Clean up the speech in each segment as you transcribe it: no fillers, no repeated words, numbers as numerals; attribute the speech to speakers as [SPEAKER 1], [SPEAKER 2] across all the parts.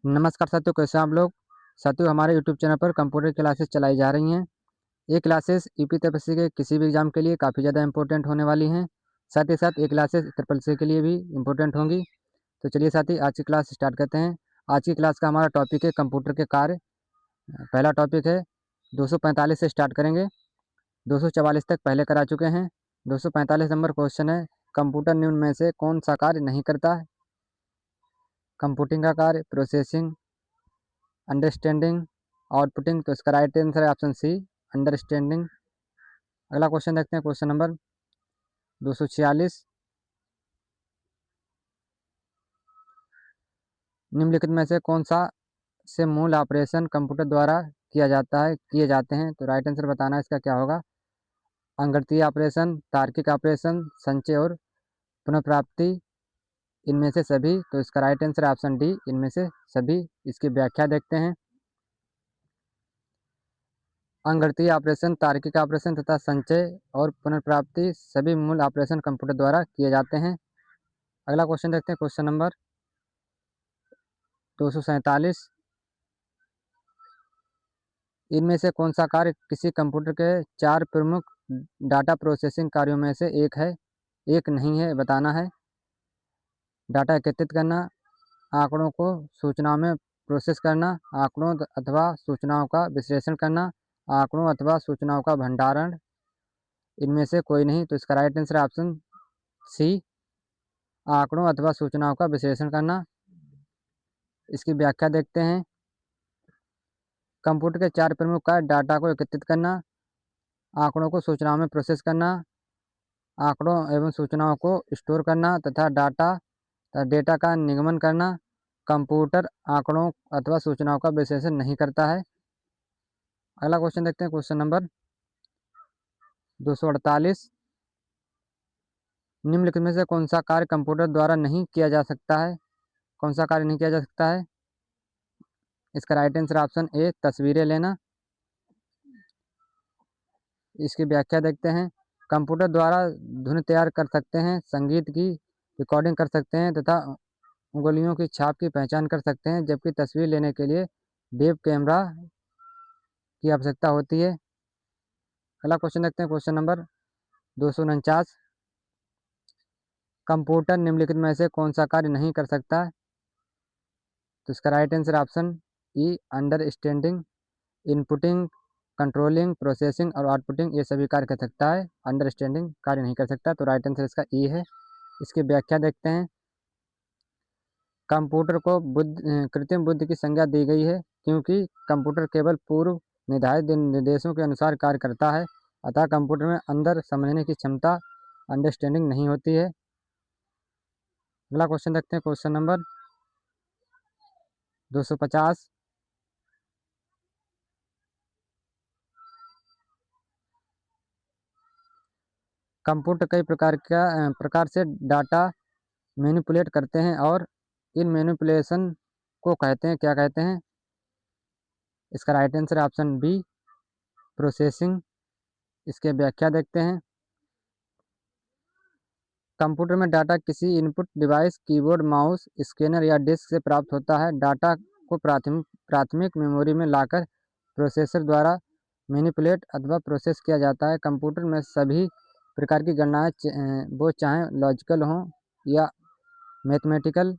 [SPEAKER 1] नमस्कार साथियों, कैसे हैं आप लोग। साथियों, हमारे यूट्यूब चैनल पर कंप्यूटर क्लासेस चलाई जा रही हैं। ये क्लासेस यूपीएससी के किसी भी एग्जाम के लिए काफ़ी ज़्यादा इंपॉर्टेंट होने वाली हैं। साथ ही साथ ये क्लासेस ट्रिपल के लिए भी इंपॉर्टेंट होंगी। तो चलिए साथी, आज की क्लास स्टार्ट करते हैं। आज की क्लास का हमारा टॉपिक है कंप्यूटर के कार्य। पहला टॉपिक है 245 से स्टार्ट करेंगे। 244 तक पहले करा चुके हैं। 245 नंबर क्वेश्चन है, कंप्यूटर निम्न में से कौन सा कार्य नहीं करता है। कंप्यूटिंग का कार्य, प्रोसेसिंग, अंडरस्टैंडिंग, आउटपुटिंग। तो इसका राइट आंसर है ऑप्शन सी, अंडरस्टैंडिंग। अगला क्वेश्चन देखते हैं, क्वेश्चन नंबर 246। निम्नलिखित में से कौन सा से मूल ऑपरेशन कंप्यूटर द्वारा किए जाते हैं। तो राइट आंसर बताना है इसका क्या होगा। अंकगणितीय ऑपरेशन, तार्किक ऑपरेशन, संचय और पुनर्प्राप्ति, इनमें से सभी। तो इसका राइट आंसर है ऑप्शन डी, इनमें से सभी। इसकी व्याख्या देखते हैं। अंकगणितीय ऑपरेशन, तार्किक ऑपरेशन तथा संचय और पुनर्प्राप्ति सभी मूल ऑपरेशन कंप्यूटर द्वारा किए जाते हैं। अगला क्वेश्चन देखते हैं, क्वेश्चन नंबर 247। इनमें से कौन सा कार्य किसी कंप्यूटर के 4 प्रमुख डाटा प्रोसेसिंग कार्यों में से एक नहीं है, बताना है। डाटा एकत्रित करना, आंकड़ों को सूचनाओं में प्रोसेस करना, आंकड़ों अथवा सूचनाओं का विश्लेषण करना, आंकड़ों अथवा सूचनाओं का भंडारण, इनमें से कोई नहीं। तो इसका राइट आंसर है ऑप्शन सी, आंकड़ों अथवा सूचनाओं का विश्लेषण करना। इसकी व्याख्या देखते हैं। कंप्यूटर के 4 प्रमुख कार्य डाटा को एकत्रित करना, आंकड़ों को सूचनाओं में प्रोसेस करना, आंकड़ों एवं सूचनाओं को स्टोर करना तथा डेटा का निगमन करना। कंप्यूटर आंकड़ों अथवा सूचनाओं का विश्लेषण नहीं करता है। अगला क्वेश्चन देखते हैं, क्वेश्चन नंबर 248। निम्नलिखित में से कौन सा कार्य कंप्यूटर द्वारा नहीं किया जा सकता है। कौन सा कार्य नहीं किया जा सकता है। इसका राइट आंसर ऑप्शन ए, तस्वीरें लेना। इसकी व्याख्या देखते हैं। कंप्यूटर द्वारा धुन तैयार कर सकते हैं, संगीत की रिकॉर्डिंग कर सकते हैं तथा उंगलियों की छाप की पहचान कर सकते हैं, जबकि तस्वीर लेने के लिए वेब कैमरा की आवश्यकता होती है। अगला क्वेश्चन देखते हैं, क्वेश्चन नंबर 249। कंप्यूटर निम्नलिखित में से कौन सा कार्य नहीं कर सकता। तो इसका right answer option E, understanding, inputting, controlling, processing और आउटपुटिंग, ये सभी कार्य कर सकता है। अंडरस्टैंडिंग कार्य नहीं कर सकता। तो राइट आंसर इसका ई है। इसकी व्याख्या देखते हैं। कंप्यूटर को कृत्रिम बुद्धि की संज्ञा दी गई है क्योंकि कंप्यूटर केवल पूर्व निर्धारित निर्देशों के अनुसार कार्य करता है, अतः कंप्यूटर में अंदर समझने की क्षमता, अंडरस्टैंडिंग नहीं होती है। अगला क्वेश्चन देखते हैं, क्वेश्चन नंबर 250। कंप्यूटर कई प्रकार से डाटा मैनिपुलेट करते हैं और इन मैनिपुलेशन को क्या कहते हैं। इसका right answer option B, processing. इसके व्याख्या देखते हैं। कंप्यूटर में डाटा किसी input device, keyboard, mouse, scanner या डिस्क से प्राप्त होता है। डाटा को प्राथमिक मेमोरी में लाकर प्रोसेसर द्वारा मैनिपुलेट अथवा प्रोसेस किया जाता है। कंप्यूटर में सभी प्रकार की गणनाएं वो चाहे लॉजिकल हों या मैथमेटिकल,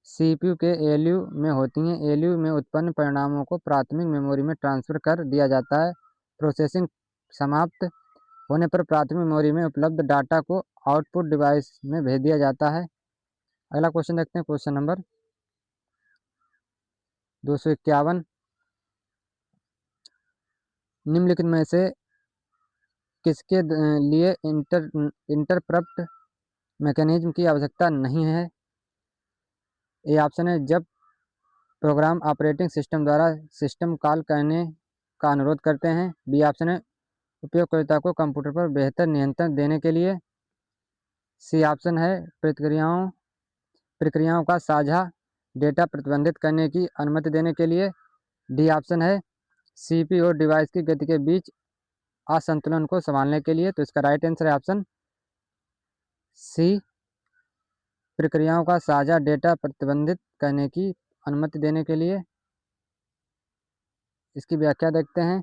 [SPEAKER 1] सीपीयू के एलयू में होती हैं। एलयू में उत्पन्न परिणामों को प्राथमिक मेमोरी में ट्रांसफ़र कर दिया जाता है। प्रोसेसिंग समाप्त होने पर प्राथमिक मेमोरी में उपलब्ध डाटा को आउटपुट डिवाइस में भेज दिया जाता है। अगला क्वेश्चन देखते हैं, क्वेश्चन नंबर 251। निम्नलिखित में से किसके लिए इंटरप्ट मैकेनिज्म की आवश्यकता नहीं है। ए ऑप्शन है, जब प्रोग्राम ऑपरेटिंग सिस्टम द्वारा सिस्टम कॉल करने का अनुरोध करते हैं। बी ऑप्शन है, उपयोगकर्ता को कंप्यूटर पर बेहतर नियंत्रण देने के लिए। सी ऑप्शन है, प्रक्रियाओं का साझा डेटा प्रतिबंधित करने की अनुमति देने के लिए। डी ऑप्शन है, सीपीयू और डिवाइस की गति के बीच असंतुलन को संभालने के लिए। तो इसका राइट आंसर है ऑप्शन सी, प्रक्रियाओं का साझा डेटा प्रतिबंधित करने की अनुमति देने के लिए। इसकी व्याख्या देखते हैं।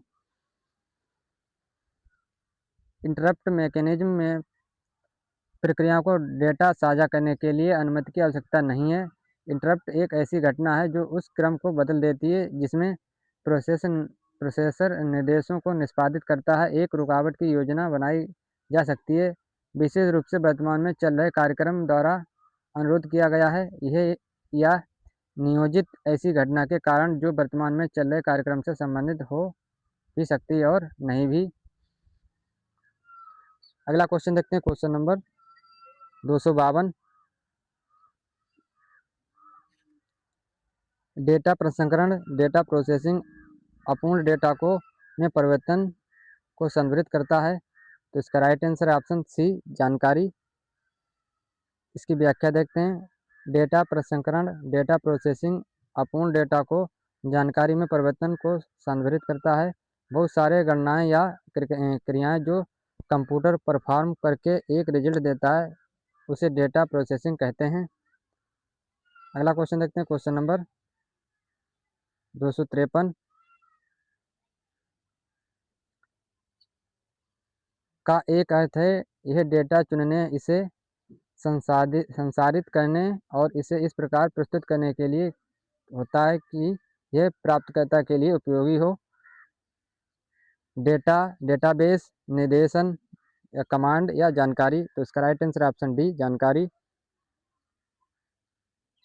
[SPEAKER 1] इंटरप्ट मैकेनिज्म में प्रक्रियाओं को डेटा साझा करने के लिए अनुमति की आवश्यकता नहीं है। इंटरप्ट एक ऐसी घटना है जो उस क्रम को बदल देती है जिसमें प्रोसेसर निर्देशों को निष्पादित करता है। एक रुकावट की योजना बनाई जा सकती है, विशेष रूप से वर्तमान में चल रहे कार्यक्रम द्वारा अनुरोध किया गया है। यह या नियोजित ऐसी घटना के कारण जो वर्तमान में चल रहे कार्यक्रम से संबंधित हो भी सकती है और नहीं भी। अगला क्वेश्चन देखते हैं, क्वेश्चन नंबर 252। डेटा प्रसंस्करण, डेटा प्रोसेसिंग अपूर्ण डेटा को में परिवर्तन को संदर्भित करता है। तो इसका राइट आंसर है ऑप्शन सी, जानकारी। इसकी व्याख्या देखते हैं। डेटा प्रसंस्करण, डेटा प्रोसेसिंग अपूर्ण डेटा को जानकारी में परिवर्तन को संदर्भित करता है। बहुत सारे गणनाएं या क्रियाएं जो कंप्यूटर परफॉर्म करके एक रिजल्ट देता है उसे डेटा प्रोसेसिंग कहते हैं। अगला क्वेश्चन देखते हैं, क्वेश्चन नंबर 253 का एक अर्थ है यह डेटा चुनने, इसे संसाधित करने और इसे इस प्रकार प्रस्तुत करने के लिए होता है कि यह प्राप्तकर्ता के लिए उपयोगी हो। डेटा, डेटाबेस, निर्देशन या कमांड या जानकारी। तो इसका राइट आंसर ऑप्शन डी, जानकारी।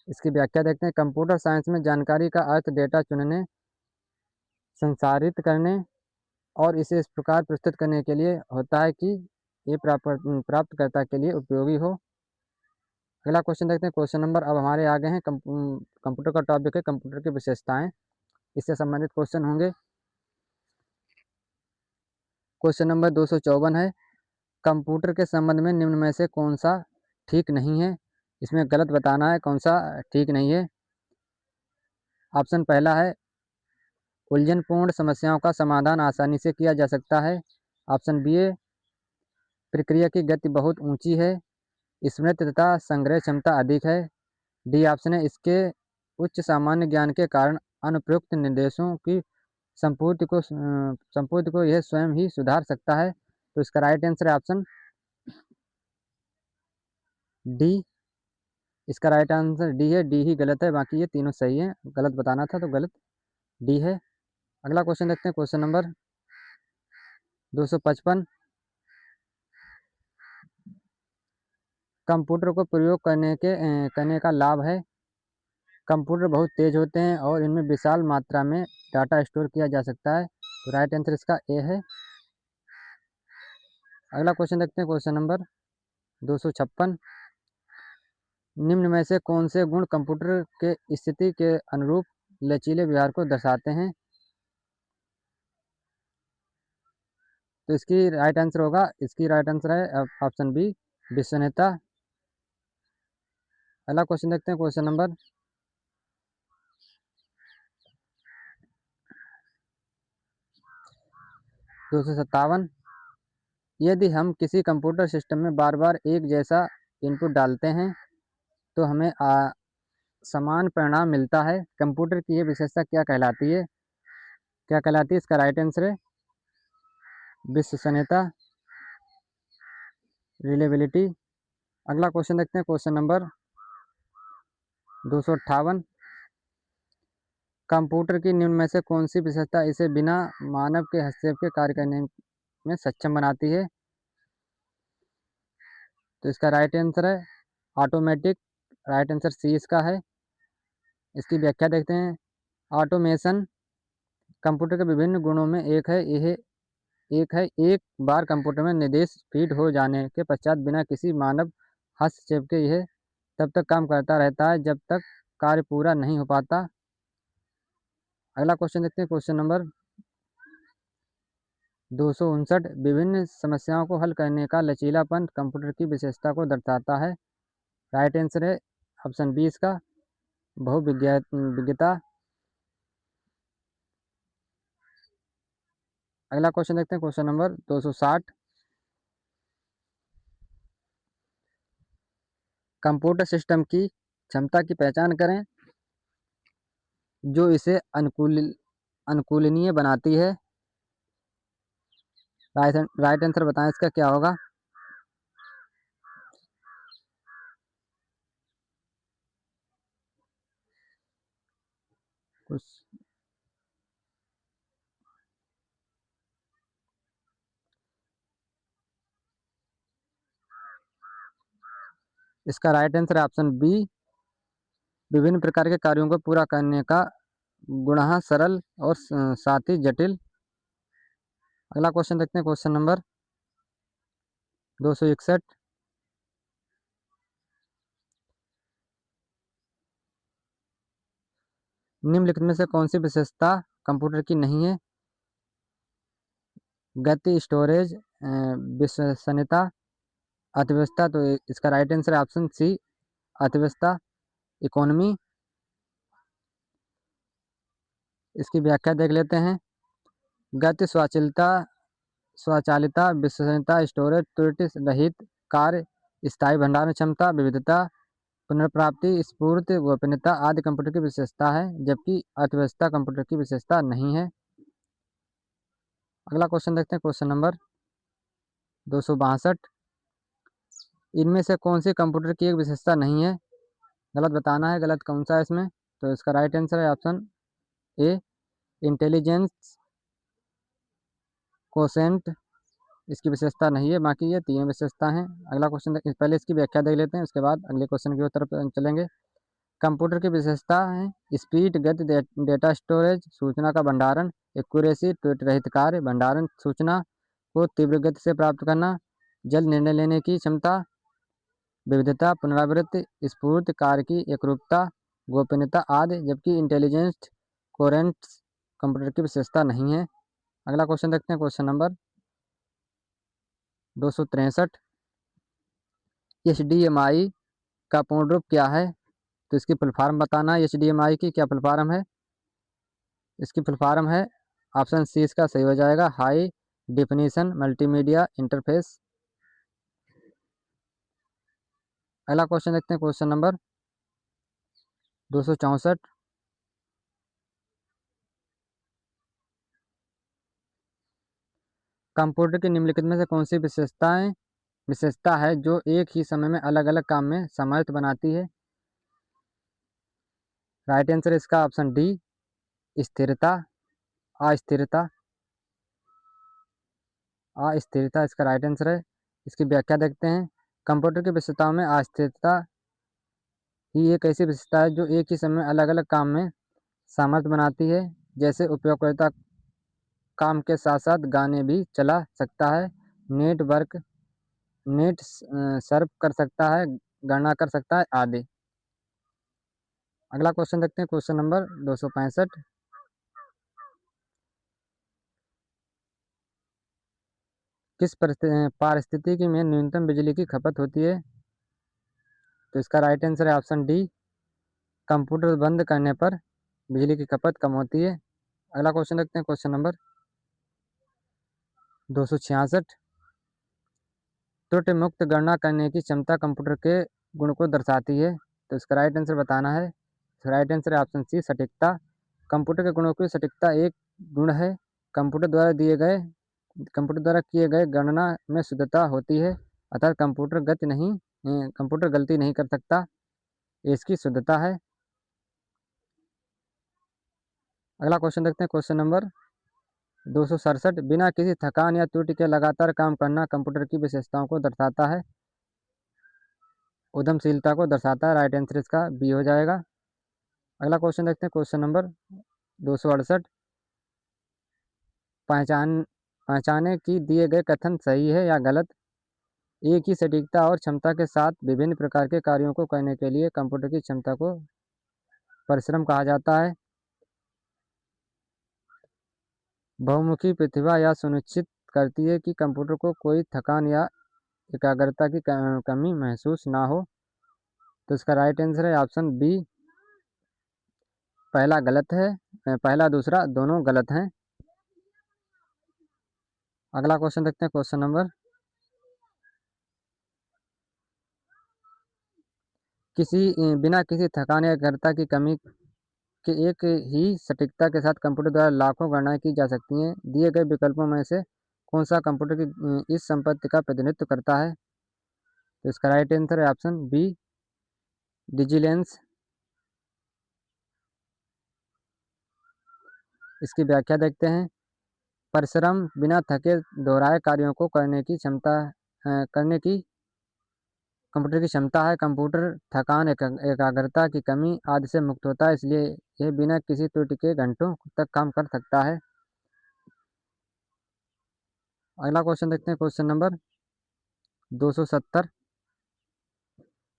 [SPEAKER 1] इसकी व्याख्या देखते हैं। कंप्यूटर साइंस में जानकारी का अर्थ डेटा चुनने, संसाधित करने और इसे इस प्रकार प्रस्तुत करने के लिए होता है कि ये प्राप्तकर्ता के लिए उपयोगी हो। अगला क्वेश्चन देखते हैं, क्वेश्चन नंबर अब हमारे आगे हैं। कंप्यूटर का टॉपिक है कंप्यूटर की विशेषताएं, इससे संबंधित क्वेश्चन होंगे। क्वेश्चन नंबर 254 है, कंप्यूटर के संबंध में निम्न में से कौन सा ठीक नहीं है। इसमें गलत बताना है कौन सा ठीक नहीं है। ऑप्शन पहला है, उलझनपूर्ण समस्याओं का समाधान आसानी से किया जा सकता है। ऑप्शन बी है, प्रक्रिया की गति बहुत ऊंची है, स्मृति तथा संग्रह क्षमता अधिक है। डी ऑप्शन है, इसके उच्च सामान्य ज्ञान के कारण अनुप्रयुक्त निर्देशों की संपूर्ति को यह स्वयं ही सुधार सकता है। तो इसका राइट आंसर है ऑप्शन डी। इसका राइट आंसर डी है, डी ही गलत है, बाकी ये तीनों सही है। गलत बताना था तो गलत डी है। अगला क्वेश्चन देखते हैं, क्वेश्चन नंबर 255। कंप्यूटर को प्रयोग करने का लाभ है। कंप्यूटर बहुत तेज होते हैं और इनमें विशाल मात्रा में डाटा स्टोर किया जा सकता है। तो राइट आंसर इसका ए है। अगला क्वेश्चन देखते हैं, क्वेश्चन नंबर 256। निम्न में से कौन से गुण कंप्यूटर के स्थिति के अनुरूप लचीले व्यवहार को दर्शाते हैं। तो इसकी राइट आंसर होगा, इसकी राइट आंसर है ऑप्शन बी, विश्वसनीयता। अगला क्वेश्चन देखते हैं, क्वेश्चन नंबर 257। यदि हम किसी कंप्यूटर सिस्टम में बार बार एक जैसा इनपुट डालते हैं तो हमें समान परिणाम मिलता है। कंप्यूटर की यह विशेषता क्या कहलाती है। क्या कहलाती है, इसका राइट आंसर है विश्वसनीयता, रिलेबिलिटी। अगला क्वेश्चन देखते हैं, क्वेश्चन नंबर 258। कंप्यूटर की निम्न में से कौन सी विशेषता इसे बिना मानव के हस्तक्षेप के कार्य करने में सक्षम बनाती है। तो इसका राइट आंसर है ऑटोमेटिक, राइट आंसर सी इसका है। इसकी व्याख्या देखते हैं। ऑटोमेशन कंप्यूटर के विभिन्न गुणों में एक बार कंप्यूटर में निर्देश फीड हो जाने के पश्चात बिना किसी मानव हस्तक्षेप के यह तब तक काम करता रहता है जब तक कार्य पूरा नहीं हो पाता। अगला क्वेश्चन देखते हैं, क्वेश्चन नंबर 259। विभिन्न समस्याओं को हल करने का लचीलापन कंप्यूटर की विशेषता को दर्शाता है। राइट आंसर है ऑप्शन बी इसका, बहुविज्ञता। अगला क्वेश्चन देखते हैं, क्वेश्चन नंबर 260। कंप्यूटर सिस्टम की क्षमता की पहचान करें। जो इसे अनुकूलनीय बनाती है। राइट आंसर बताएं इसका क्या होगा। कुछ इसका राइट आंसर है ऑप्शन बी, विभिन्न प्रकार के कार्यों को पूरा करने का गुण, सरल और साथ ही जटिल। अगला क्वेश्चन देखते हैं, क्वेश्चन नंबर 261। निम्नलिखित में से कौन सी विशेषता कंप्यूटर की नहीं है। गति, स्टोरेज, विश्वसनीयता, अर्थव्यवस्था। तो इसका राइट आंसर है ऑप्शन सी, अर्थव्यवस्था, इकोनॉमी। इसकी व्याख्या देख लेते हैं। गति, स्वचालिता, विश्वसनीयता, स्टोरेज, त्रुटि रहित कार्य, स्थायी भंडारण क्षमता, विविधता, पुनर्प्राप्ति, स्फूर्त, गोपनीयता आदि कंप्यूटर की विशेषता है, जबकि अर्थव्यवस्था कंप्यूटर की विशेषता नहीं है। अगला क्वेश्चन देखते हैं, क्वेश्चन नंबर 262। इनमें से कौन सी कंप्यूटर की एक विशेषता नहीं है। गलत बताना है, गलत कौन सा है इसमें। तो इसका राइट आंसर है ऑप्शन ए, इंटेलिजेंस कोशेंट। इसकी विशेषता नहीं है, बाकी ये तीन विशेषता हैं। अगला क्वेश्चन पहले इसकी व्याख्या देख लेते हैं, उसके बाद अगले क्वेश्चन की तरफ चलेंगे। कंप्यूटर की विशेषता है स्पीड, गति, डेटा स्टोरेज, सूचना का भंडारण, एक्यूरेसी, त्रुटि रहित कार्य भंडारण, सूचना को तीव्र गति से प्राप्त करना, जल्द निर्णय लेने की क्षमता, विविधता, पुनरावृत्ति, स्फूर्त, कार्य की एकरूपता, गोपनीयता आदि, जबकि इंटेलिजेंस कोरेंट्स कंप्यूटर की विशेषता नहीं है। अगला क्वेश्चन देखते हैं, क्वेश्चन नंबर 263। HDMI का पूर्ण रूप क्या है। तो इसकी फुल फॉर्म बताना है, HDMI की क्या फुल फॉर्म है। इसकी फुल फॉर्म है ऑप्शन सी, इसका सही हो जाएगा, हाई डिफिनीशन मल्टीमीडिया इंटरफेस। अगला क्वेश्चन देखते हैं, क्वेश्चन नंबर 264। कंप्यूटर की निम्नलिखित में से कौन सी विशेषता है जो एक ही समय में अलग अलग काम में समर्थ बनाती है। राइट आंसर इसका ऑप्शन डी, स्थिरता, अस्थिरता। अस्थिरता इसका राइट आंसर है। इसकी व्याख्या देखते हैं। कंप्यूटर की विशेषताओं में अस्थिरता ही एक ऐसी विशेषता है जो एक ही समय अलग अलग काम में सामर्थ्य बनाती है। जैसे उपयोगकर्ता काम के साथ साथ गाने भी चला सकता है, नेटवर्क नेट सर्फ कर सकता है, गणना कर सकता है आदि। अगला क्वेश्चन देखते हैं, क्वेश्चन नंबर 265। किस पारिस्थितिकी में न्यूनतम बिजली की खपत होती है। तो इसका राइट आंसर है ऑप्शन डी, कंप्यूटर बंद करने पर बिजली की खपत कम होती है। अगला क्वेश्चन देखते हैं, क्वेश्चन नंबर 266। त्रुटि मुक्त गणना करने की क्षमता कंप्यूटर के गुण को दर्शाती है। तो इसका राइट आंसर बताना है। राइट आंसर है ऑप्शन सी, सटीकता। कंप्यूटर के गुणों की सटीकता एक गुण है। कंप्यूटर द्वारा दिए गए कंप्यूटर द्वारा किए गए गणना में शुद्धता होती है, अतः कंप्यूटर गलती नहीं कर सकता, इसकी शुद्धता है। अगला क्वेश्चन देखते हैं, क्वेश्चन नंबर 267। बिना किसी थकान या त्रुटि के लगातार काम करना कंप्यूटर की विशेषताओं को दर्शाता है, उद्यमशीलता को दर्शाता है। राइट आंसर इसका बी हो जाएगा। अगला क्वेश्चन देखते हैं, क्वेश्चन नंबर 268। पहचाने कि दिए गए कथन सही है या गलत। एक ही सटीकता और क्षमता के साथ विभिन्न प्रकार के कार्यों को करने के लिए कंप्यूटर की क्षमता को परिश्रम कहा जाता है। बहुमुखी प्रतिभा यह सुनिश्चित करती है कि कंप्यूटर को कोई थकान या एकाग्रता की कमी महसूस ना हो। तो इसका राइट आंसर है ऑप्शन बी, पहला गलत है, पहला दूसरा दोनों गलत हैं। अगला क्वेश्चन देखते हैं, क्वेश्चन नंबर बिना किसी थकान या एकाग्रता की कमी एक ही सटीकता के साथ कंप्यूटर द्वारा लाखों गणनाएं की जा सकती हैं। दिए गए विकल्पों में से कौन सा कंप्यूटर की इस संपत्ति का प्रतिनिधित्व करता है? तो इसका राइट आंसर है ऑप्शन बी, डिजिलेंस। इसकी व्याख्या देखते हैं। परिश्रम, बिना थके दोहराए कार्यों को करने की कंप्यूटर की क्षमता है। कंप्यूटर थकान, एकाग्रता की कमी आदि से मुक्त होता है, इसलिए यह बिना किसी त्रुटि के घंटों तक काम कर सकता है। अगला क्वेश्चन देखते हैं, क्वेश्चन नंबर 270।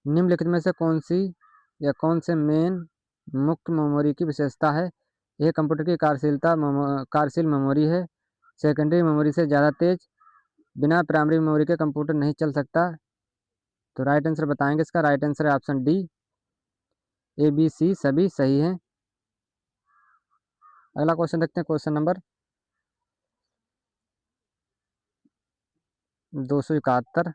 [SPEAKER 1] निम्नलिखित में से कौन से मेन मुख्य मेमोरी की विशेषता है? यह कंप्यूटर की कार्यशील मेमोरी है। सेकेंडरी मेमोरी से ज़्यादा तेज। बिना प्राइमरी मेमोरी के कंप्यूटर नहीं चल सकता। तो राइट आंसर बताएंगे। इसका राइट आंसर है option D, A B C सभी सही हैं। अगला क्वेश्चन देखते हैं, क्वेश्चन नंबर 271।